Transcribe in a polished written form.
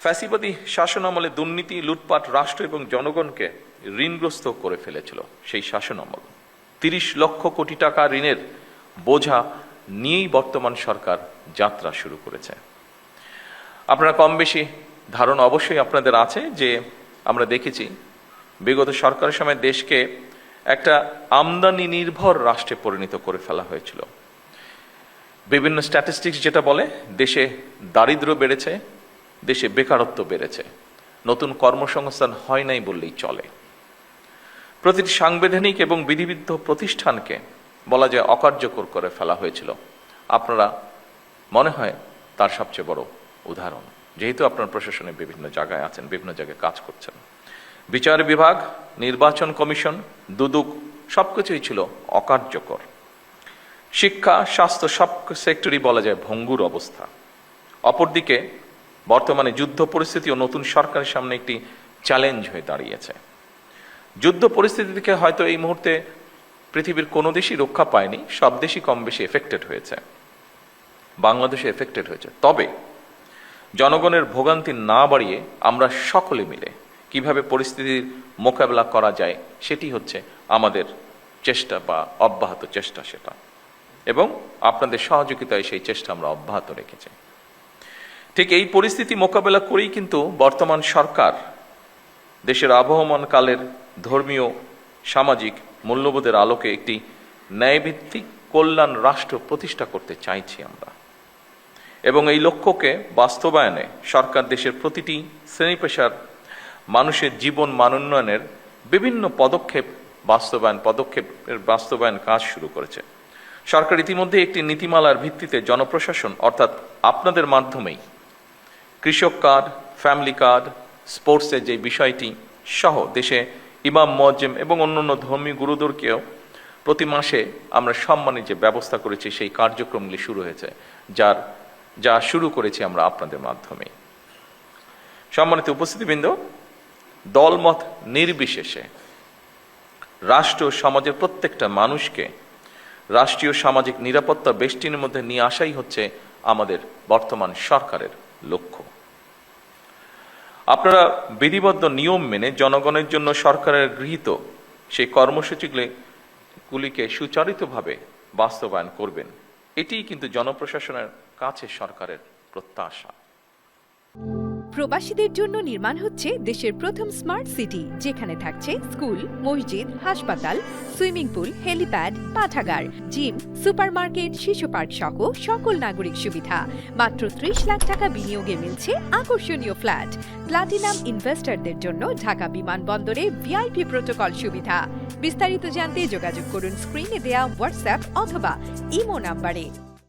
ফ্যাসিবাদী শাসনামলে দুর্নীতি, লুটপাট রাষ্ট্র এবং জনগণকে ঋণগ্রস্ত করে ফেলেছিল। সেই শাসনামল ৩০ লক্ষ কোটি টাকা ঋণের বোঝা নিয়েই বর্তমান সরকার যাত্রা শুরু করেছে। আপনারা কম বেশি ধারণা অবশ্যই আপনাদের আছে যে আমরা দেখেছি বিগত সরকারের সময় দেশকে একটা আমদানি নির্ভর রাষ্ট্রে পরিণত করে ফেলা হয়েছিল। বিভিন্ন স্ট্যাটিস্টিক্স যেটা বলে দেশে দারিদ্র্য বেড়েছে, দেশে বেকারত্ব বেড়েছে, নতুন কর্মসংস্থান হয় নাই বললেই চলে। প্রতিটি সাংবিধানিক এবং বিধিবিদ্ধ প্রতিষ্ঠানকে বলা যায় অকার্যকর করে ফেলা হয়েছিল। আপনারা মনে হয় তার সবচেয়ে বড় উদাহরণ, যেহেতু আপনার প্রশাসনে বিভিন্ন জায়গায় আছেন, বিভিন্ন জায়গায় কাজ করছেন। বিচার বিভাগ, নির্বাচন কমিশন, দুদক সবকিছুই ছিল অকার্যকর। শিক্ষা, স্বাস্থ্য সব সেক্টরই বলা যায় ভঙ্গুর অবস্থা। অপরদিকে বর্তমানে যুদ্ধ পরিস্থিতি ও নতুন সরকারের সামনে একটি চ্যালেঞ্জ হয়ে দাঁড়িয়েছে। যুদ্ধ পরিস্থিতি থেকে হয়তো এই মুহূর্তে পৃথিবীর কোনো দেশই রক্ষা পায়নি, সব দেশই কম বেশি এফেক্টেড হয়েছে, বাংলাদেশে এফেক্টেড হয়েছে। তবে জনগণের ভোগান্তি না বাড়িয়ে আমরা সকলে মিলে কিভাবে পরিস্থিতির মোকাবেলা করা যায় সেটি হচ্ছে আমাদের চেষ্টা বা অব্যাহত চেষ্টা সেটা, এবং আপনাদের সহযোগিতায় সেই চেষ্টা আমরা অব্যাহত রেখেছি। ঠিক এই পরিস্থিতি মোকাবেলা করেই কিন্তু বর্তমান সরকার দেশের আবহমান কালের ধর্মীয় সামাজিক মূল্যবোধের আলোকে একটি ন্যায়ভিত্তিক কল্যাণ রাষ্ট্র প্রতিষ্ঠা করতে চাইছি আমরা, এবং এই লক্ষ্যকে বাস্তবায়নে সরকার দেশের প্রতিটি শ্রেণী পেশার মানুষের জীবন মান উন্নয়নের বিভিন্ন পদক্ষেপের বাস্তবায়ন কাজ শুরু করেছে। সরকার ইতিমধ্যে একটি নীতিমালার ভিত্তিতে জনপ্রশাসন অর্থাৎ আপনাদের মাধ্যমেই কৃষক কার্ড, ফ্যামিলি কার্ড, স্পোর্টসের যে বিষয়টি সহ দেশে ইমাম, মুয়াজ্জিম এবং অন্যান্য ধর্মীয় গুরুদেরকেও প্রতি মাসে আমরা সম্মানের যে ব্যবস্থা করেছি সেই কার্যক্রমগুলি শুরু হয়েছে, যা শুরু করেছি আমরা আপনাদের মাধ্যমে। সম্মানিত উপস্থিতিবৃন্দ, দলমত নির্বিশেষে রাষ্ট্র সমাজের প্রত্যেকটা মানুষকে রাষ্ট্রীয় সামাজিক নিরাপত্তা বেষ্টনীর মধ্যে নিয়ে আসাই হচ্ছে আমাদের বর্তমান সরকারের লক্ষ্য। আপনারা বিধিবদ্ধ নিয়ম মেনে জনগণের জন্য সরকারের গৃহীত সেই কর্মসূচিগুলিকে সুচারিতভাবে বাস্তবায়ন করবেন, এটিই কিন্তু জনপ্রশাসনের কাছে সরকারের প্রত্যাশা। প্রবাসীদের জন্য নির্মাণ হচ্ছে দেশের প্রথম স্মার্ট সিটি, যেখানে থাকছে স্কুল, মসজিদ, হাসপাতাল, সুইমিং পুল, হেলিপ্যাড, পাঠাগার, জিম, সুপারমার্কেট, শিশু পার্ক সহ সকল নাগরিক সুবিধা। মাত্র ৩০ লাখ টাকা বিনিয়োগে মিলছে আকর্ষণীয় ফ্ল্যাট। প্লাটিনাম ইনভেস্টরদের জন্য ঢাকা বিমানবন্দরে ভিআইপি প্রোটোকল সুবিধা। বিস্তারিত জানতে যোগাযোগ করুন স্ক্রিনে দেয়া হোয়াটসঅ্যাপ অথবা ইমো নাম্বারে।